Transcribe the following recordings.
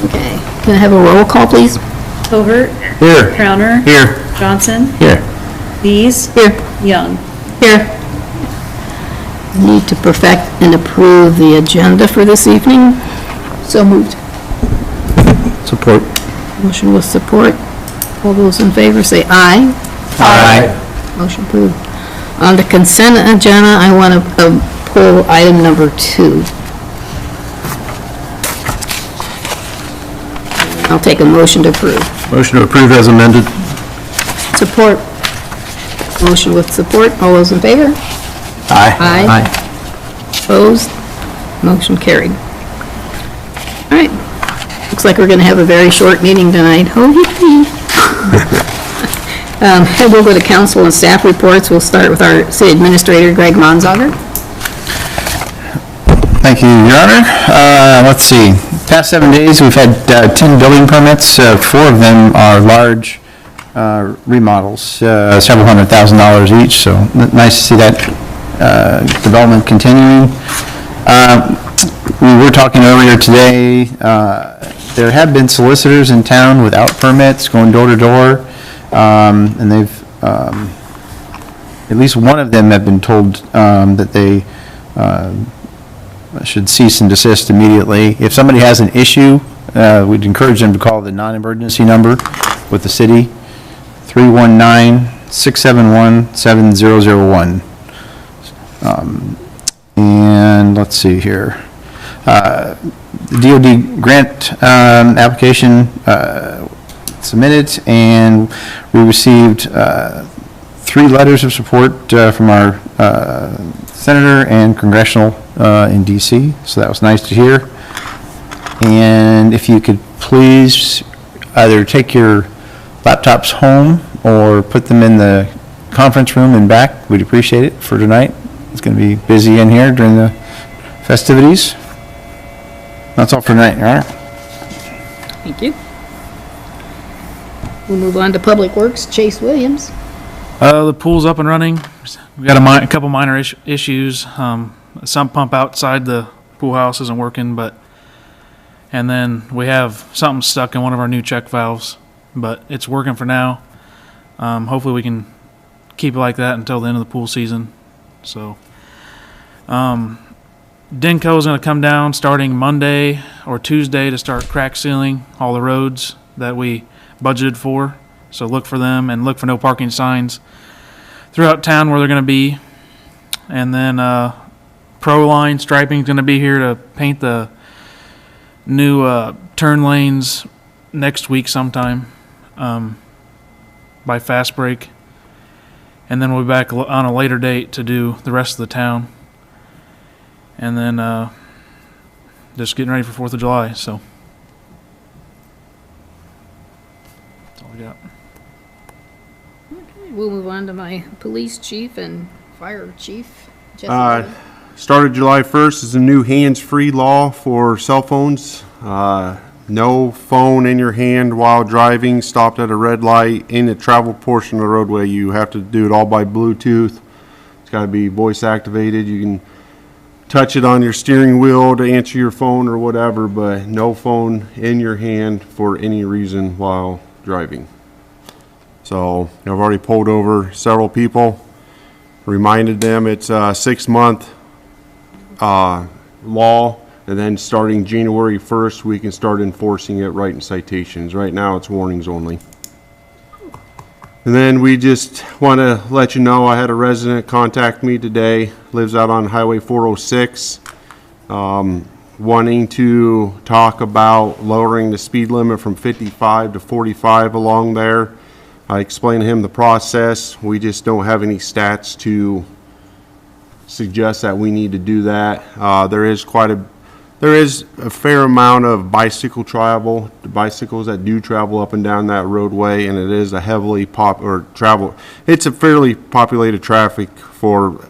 Okay. Can I have a roll call, please? Covert. Here. Crowner. Here. Johnson. Here. Dees. Here. Young. Here. Need to perfect and approve the agenda for this evening. So moved. Support. Motion with support. All those in favor say aye. Aye. Motion approved. On the consent agenda, I want to pull item number 2. I'll take a motion to approve. Motion to approve as amended. Support. Motion with support. All those in favor? Aye. Aye. Opposed? Motion carried. All right. Looks like we're going to have a very short meeting tonight. Oh, yippee. And we'll go to council and staff reports. We'll start with our city administrator, Greg Monsager. Thank you, Your Honor. Let's see. Past 7 days, we've had 10 building permits. 4 of them are large remodels, several $100,000 each, so nice to see that development continuing. We were talking earlier today, there have been solicitors in town without permits going door to door, and they've, at least one of them have been told that they should cease and desist immediately. If somebody has an issue, we'd encourage them to call the non-emergency number with the city, 319-671-7001. And let's see here. The DOD grant application submitted, and we received 3 letters of support from our senator and congressional in D.C., so that was nice to hear. And if you could please either take your laptops home or put them in the conference room and back, we'd appreciate it for tonight. It's going to be busy in here during the festivities. That's all for tonight, Your Honor. Thank you. We'll move on to Public Works, Chase Williams. The pool's up and running. We got a couple minor issues. A sump pump outside the pool house isn't working, and then we have something stuck in one of our new check valves, but it's working for now. Hopefully we can keep it like that until the end of the pool season. So, Denko is going to come down starting Monday or Tuesday to start crack sealing all the roads that we budgeted for. So look for them and look for no parking signs throughout town where they're going to be. And then Proline Striping is going to be here to paint the new turn lanes next week sometime by Fast Break. And then we'll be back on a later date to do the rest of the town. And then just getting ready for 4th of July, so that's all I got. Okay, we'll move on to my police chief and fire chief, Jesse. Started July 1st is a new hands-free law for cell phones. No phone in your hand while driving, stopped at a red light, in the travel portion of the roadway. You have to do it all by Bluetooth. It's got to be voice activated. You can touch it on your steering wheel to answer your phone or whatever, but no phone in your hand for any reason while driving. So I've already pulled over several people, reminded them it's a 6-month law, and then starting January 1st we can start enforcing it, writing citations. Right now it's warnings only. And then we just want to let you know I had a resident contact me today, lives out on Highway 406, wanting to talk about lowering the speed limit from 55 to 45 along there. I explained to him the process. We just don't have any stats to suggest that we need to do that. There is a fair amount of bicycles that do travel up and down that roadway, and it is a it's a fairly populated traffic for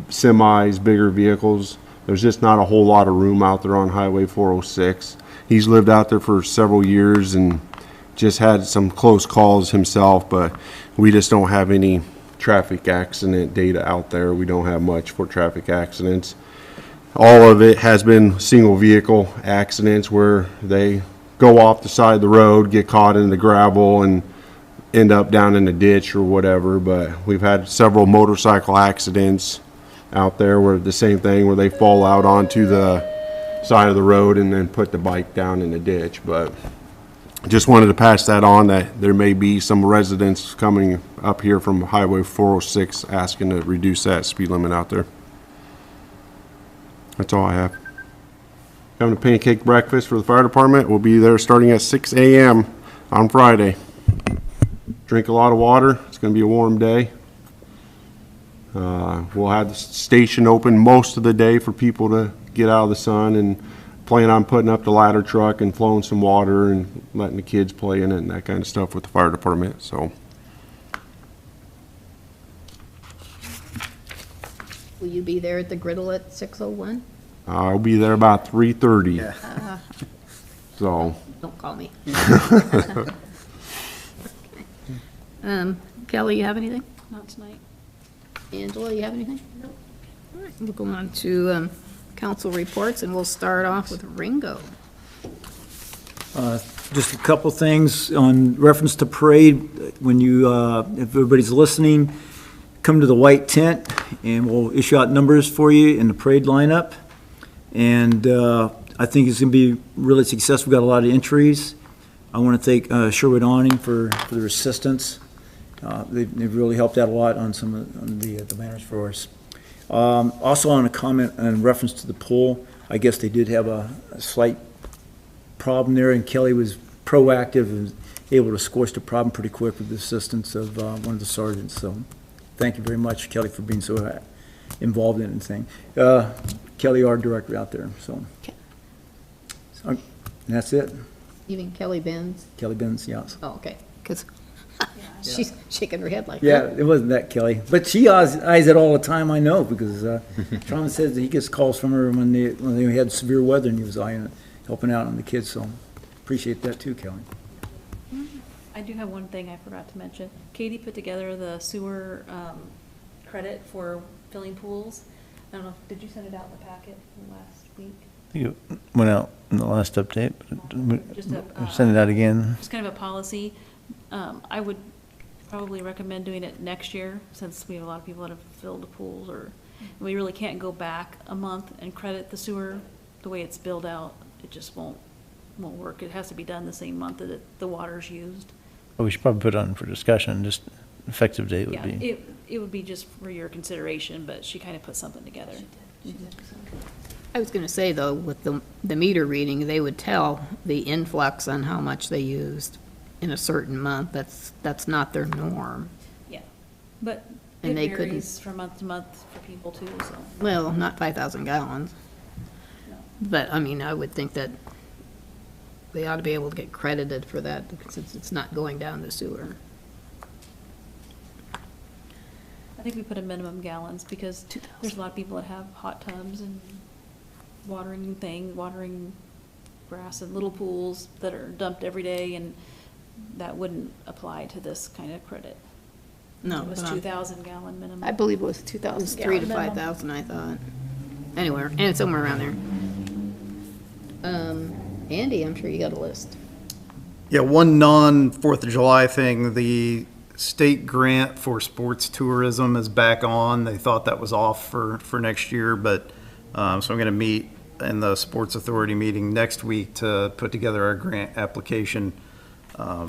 semis, bigger vehicles. There's just not a whole lot of room out there on Highway 406. He's lived out there for several years and just had some close calls himself, but we just don't have any traffic accident data out there. We don't have much for traffic accidents. All of it has been single vehicle accidents where they go off the side of the road, get caught in the gravel, and end up down in a ditch or whatever. But we've had several motorcycle accidents out there where the same thing, where they fall out onto the side of the road and then put the bike down in the ditch. But just wanted to pass that on, that there may be some residents coming up here from Highway 406 asking to reduce that speed limit out there. That's all I have. Having a pancake breakfast for the fire department. We'll be there starting at 6 a.m. on Friday. Drink a lot of water. It's going to be a warm day. We'll have the station open most of the day for people to get out of the sun, and plan on putting up the ladder truck and flowing some water and letting the kids play in it and that kind of stuff with the fire department. So Will you be there at the griddle at 6:01? I'll be there about 3:30. So Don't call me. Kelly, you have anything? Not tonight. Angela, you have anything? No. All right, we'll go on to council reports, and we'll start off with Ringo. Just a couple things on reference to parade. When you, if everybody's listening, come to the white tent and we'll issue out numbers for you in the parade lineup. And I think it's going to be really successful. We've got a lot of entries. I want to thank Sherwood Awning for their assistance. They've really helped out a lot on some of the banners for us. Also on a comment in reference to the pool, I guess they did have a slight problem there, and Kelly was proactive and able to squash the problem pretty quick with the assistance of one of the sergeants. So thank you very much, Kelly, for being so involved in anything. Kelly, our director out there, so and that's it. Even Kelly Benz? Kelly Benz, yes. Oh, okay, because she's shaking her head like Yeah, that. it wasn't that Kelly, but she eyes it all the time, I know, because Travis says that he gets calls from her when they had severe weather and he was eyeing it, helping out on the kids, so appreciate that too, Kelly. I do have one thing I forgot to mention. Katie put together the sewer credit for filling pools. I don't know, did you send it out in the packet last week? You went out in the last update, Just a, send it out again. Just kind of a policy. I would probably recommend doing it next year, since we have a lot of people that have filled the pools, or we really can't go back a month and credit the sewer the way it's billed out. It just won't work. It has to be done the same month that the water's used. Well, we should probably put it on for discussion, just effective date would Yeah, be. it would be just for your consideration, but she kind of put something together. I was going to say, though, with the meter reading, they would tell the influx on how much they used in a certain month. That's not their norm. Yeah, but And it they couldn't- varies from month to month for people too, so. Well, not 5,000 gallons. No. But, I mean, I would think that they ought to be able to get credited for that, since it's not going down the sewer. I think we put a minimum gallons, because there's a lot of people that have hot tubs and watering grass and little pools that are dumped every day, and that wouldn't apply to this kind of credit. No, It was but 2,000 gallon minimum. I believe it was It 2,000 was gallon 3,000 to minimum. 5,000, I thought. Anywhere, and somewhere around there. Andy, I'm sure you got a list. Yeah, one non-Fourth of July thing, the state grant for sports tourism is back on. They thought that was off for next year, but, so I'm going to meet in the Sports Authority meeting next week to put together our grant application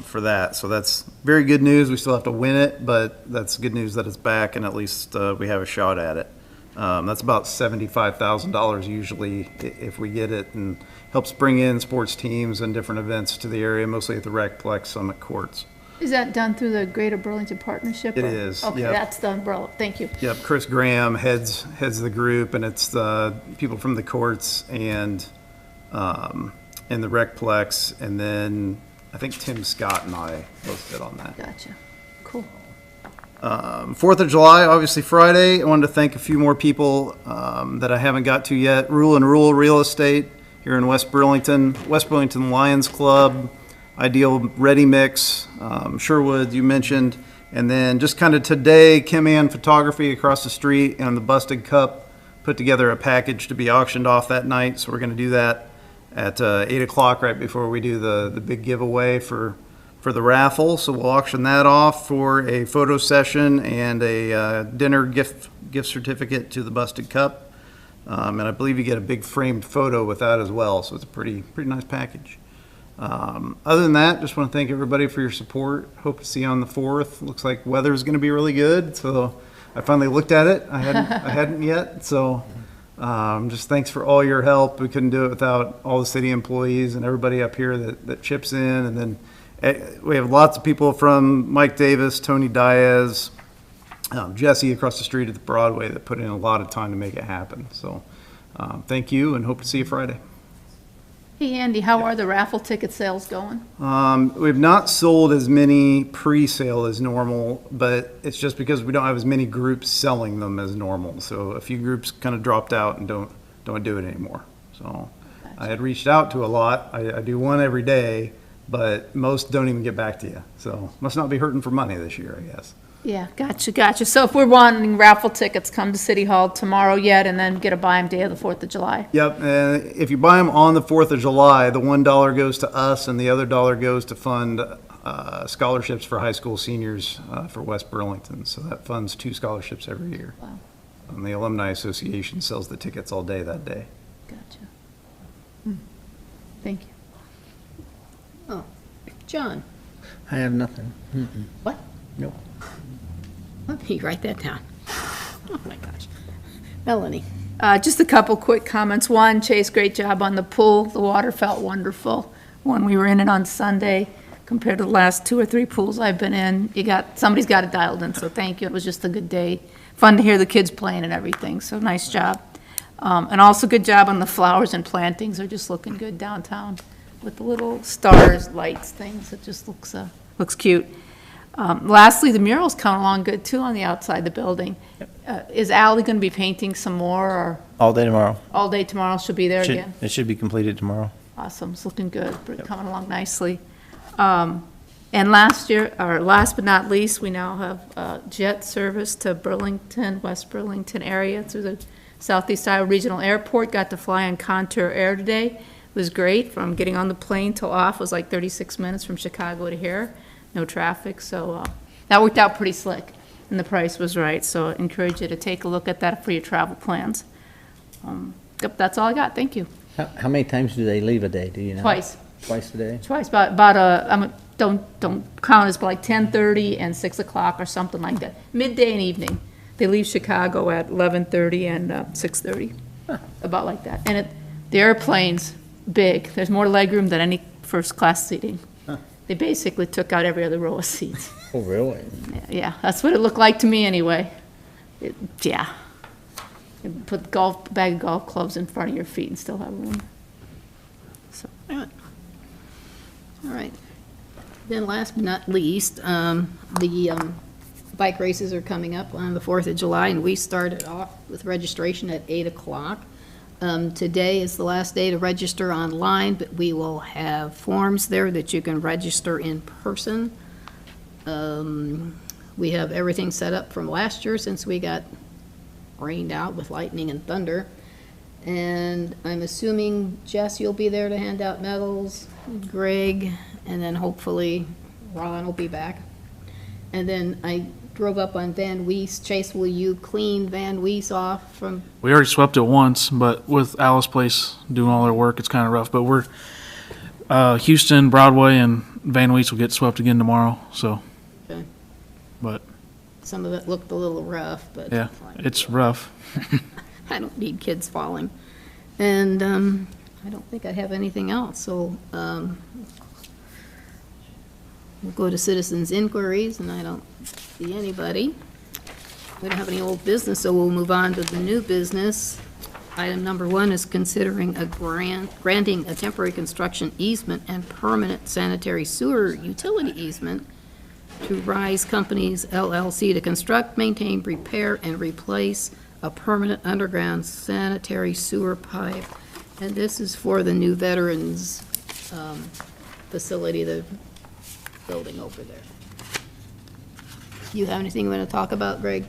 for that. So that's very good news. We still have to win it, but that's good news that it's back, and at least we have a shot at it. That's about $75,000 usually if we get it, and helps bring in sports teams and different events to the area, mostly at the Recplex Summit Courts. Is that done through the Greater Burlington Partnership? It or- is, Okay, yep. that's the umbrella, thank you. Yep, Chris Graham heads the group, and it's the people from the courts and the Recplex, and then I think Tim Scott and I both sit on that. Gotcha, cool. 4th of July, obviously Friday. I wanted to thank a few more people that I haven't got to yet. Rule and Rule Real Estate here in West Burlington Lions Club, Ideal Ready Mix, Sherwood you mentioned, and then just kind of today, Kim Ann Photography across the street and the Busted Cup put together a package to be auctioned off that night, so we're going to do that at 8 o'clock, right before we do the big giveaway for the raffle. So we'll auction that off for a photo session and a dinner gift certificate to the Busted Cup. And I believe you get a big framed photo with that as well, so it's a pretty nice package. Other than that, just want to thank everybody for your support. Hope to see you on the 4th. Looks like weather is going to be really good, so I finally looked at it. I hadn't yet, so just thanks for all your help. We couldn't do it without all the city employees and everybody up here that chips in. And then we have lots of people from Mike Davis, Tony Diaz, Jesse across the street at the Broadway that put in a lot of time to make it happen. So thank you, and hope to see you Friday. Hey, Andy, how are the raffle ticket sales going? We've not sold as many pre-sale as normal, but it's just because we don't have as many groups selling them as normal. So a few groups kind of dropped out and don't do it anymore. So I had reached out to a lot. I do one every day, but most don't even get back to you. So must not be hurting for money this year, I guess. Yeah, gotcha. So if we're wanting raffle tickets, come to City Hall tomorrow yet, and then get a buy 'em day of the 4th of July. Yep, and if you buy them on the 4th of July, the $1 goes to us and the other $1 goes to fund scholarships for high school seniors for West Burlington. So that funds 2 scholarships every year. Wow. And the Alumni Association sells the tickets all day that day. Gotcha. Thank you. Oh, John, I have nothing. what? Nope. Let me write that down. Oh, my gosh. Melanie? Just a couple quick comments. One, Chase, great job on the pool. The water felt wonderful when we were in it on Sunday compared to the last 2 or 3 pools I've been in. Somebody's got it dialed in, so thank you. It was just a good day. Fun to hear the kids playing and everything, so nice job. And also good job on the flowers and plantings. They're just looking good downtown with the little stars, lights, things. It just looks cute. Lastly, the mural's coming along good too on the outside of the building. Is Ally going to be painting some more, or All day tomorrow. all day tomorrow she'll be there again? It should be completed tomorrow. Awesome, it's looking good, coming along nicely. And last but not least, we now have jet service to Burlington, West Burlington area through the Southeast Iowa Regional Airport. Got to fly on Contour Air today. It was great. From getting on the plane till off was like 36 minutes from Chicago to here. No traffic, so that worked out pretty slick, and the price was right, so I encourage you to take a look at that for your travel plans. Yep, that's all I got, thank you. How many times do they leave a day, do you know? Twice, Twice a day? don't count as, but like 10:30 and 6 o'clock or something like that, midday and evening. They leave Chicago at 11:30 and 6:30, about like that. And the airplane's big, there's more legroom than any first-class seating. They basically took out every other row of seats. Oh, really? Yeah, that's what it looked like to me anyway. Yeah. You put bag of golf clubs in front of your feet and still have room. So, all right. Then last but not least, the bike races are coming up on the 4th of July, and we started off with registration at 8 o'clock. Today is the last day to register online, but we will have forms there that you can register in person. We have everything set up from last year since we got rained out with lightning and thunder. And I'm assuming, Jess, you'll be there to hand out medals, Greg, and then hopefully Ron will be back. And then I drove up on Van Wees. Chase, will you clean Van Wees off from? We already swept it once, but with Alice Place doing all their work, it's kind of rough. But we're Houston, Broadway, and Van Wees will get swept again tomorrow. So, Okay. but Some of it looked a little rough, but. yeah, it's rough. I don't need kids falling. And I don't think I have anything else, so we'll go to citizens' inquiries, and I don't see anybody. We don't have any old business, so we'll move on to the new business. Item number 1 is considering granting a temporary construction easement and permanent sanitary sewer utility easement to Rise Companies LLC to construct, maintain, repair, and replace a permanent underground sanitary sewer pipe. And this is for the new veterans facility, the building over there. You have anything you want to talk about, Greg?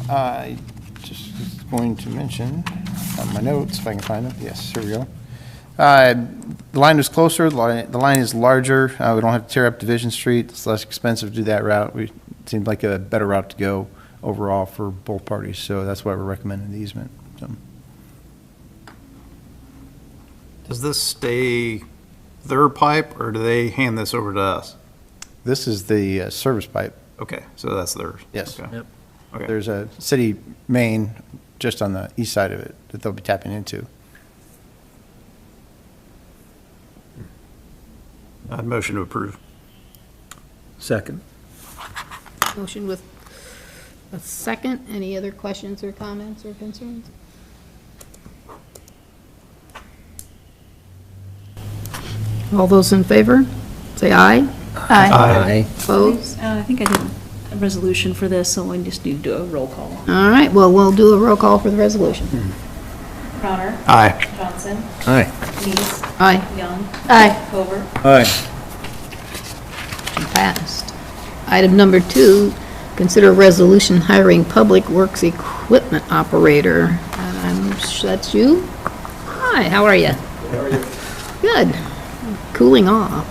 I just was going to mention on my notes, if I can find them. Yes, here we go. The line was closer, the line is larger, we don't have to tear up Division Street, it's less expensive to do that route. It seemed like a better route to go overall for both parties, so that's why we're recommending the easement. So, Does this stay their pipe, or do they hand this over to us? this is the service pipe, Okay, so that's theirs? yes. Okay. Yep. Okay. There's a city main just on the east side of it that they'll be tapping into. I'd motion to approve. Second. Motion with a second. Any other questions or comments or concerns? All those in favor, say aye. Aye. Opposed? I think I did a resolution for this, so we just need to do a roll call. All right, well, we'll do a roll call for the resolution. Crowner. Aye. Johnson. Aye. Lees. Aye. Young. Aye. Covert. Aye. Passed. Item number 2, consider resolution hiring public works equipment operator. And I'm sure that's you? Hi, how are you? How are you? Good. Cooling off.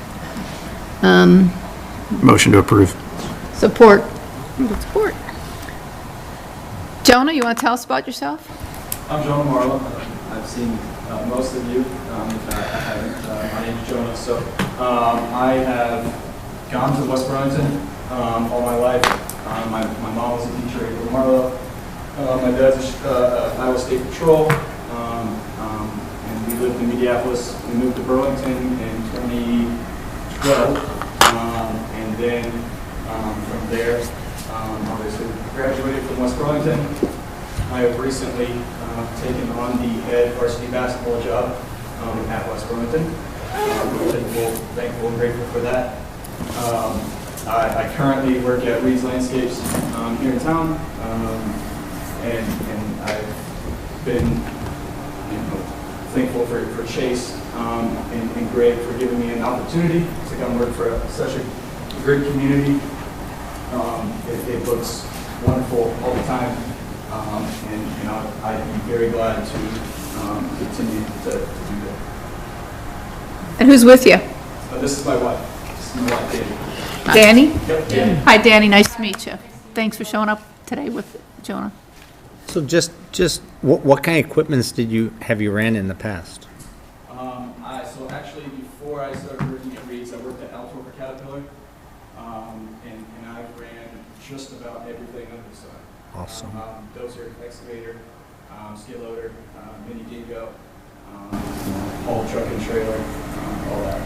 Motion to approve. Support. Good support. Jonah, you want to tell us about yourself? I'm Jonah Marlowe. I've seen most of you. If I haven't, my name is Jonah. So I have gone to West Burlington all my life. My mom was a teacher at Little Marlowe. My dad's Iowa State Patrol. And we lived in Minneapolis. We moved to Burlington in 2012. And then from there, obviously graduated from West Burlington. I have recently taken on the head varsity basketball job at West Burlington. I'm thankful and grateful for that. I currently work at Reed's Landscapes here in town, and I've been thankful for Chase and Greg for giving me an opportunity to come work for such a great community. It looks wonderful all the time. And I'd be very glad to continue to do that. And who's with you? This is my wife. This is my wife, Katie. Danny? Yep, Danny. Hi, Danny, nice to meet you. Thanks for showing up today with Jonah. So just what kind of equipments have you ran in the past? So actually, before I started working at Reed's, I worked at Altor for Caterpillar, and I ran just about everything under the sun. Awesome. Dozer, excavator, skid loader, mini dingo, haul truck and trailer, all that.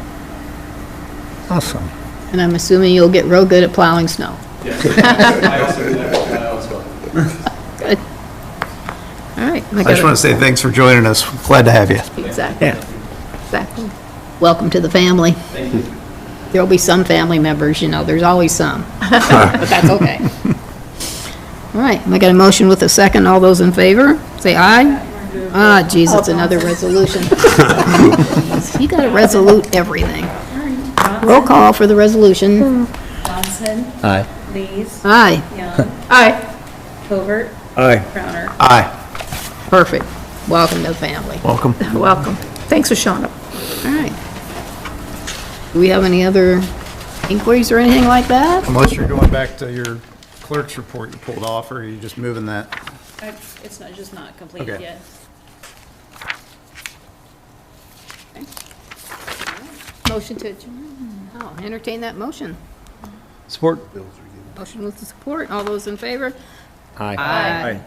Awesome. And I'm assuming you'll get real good at plowing snow. Yes. I also do that as well. Good. All right. I just want to say thanks for joining us. Glad to have you. Exactly. Yeah. Exactly. Welcome to the family. Thank you. There'll be some family members, there's always some, but that's okay. All right, I got a motion with a second. All those in favor, say aye. Ah, geez, it's another resolution. You got to resolute everything. Roll call for the resolution. Johnson. Aye. Lees. Aye, Young. Aye. Covert. Aye. Crowner. Aye. perfect. Welcome to the family. Welcome. Welcome. Thanks for showing up. All right. Do we have any other inquiries or anything like that? Unless you're going back to your clerk's report you pulled off, or are you just moving that? It's just not completed Okay. yet. Motion to adjourn. Oh, entertain that motion. Support. Motion with the support. All those in favor? Aye. Aye.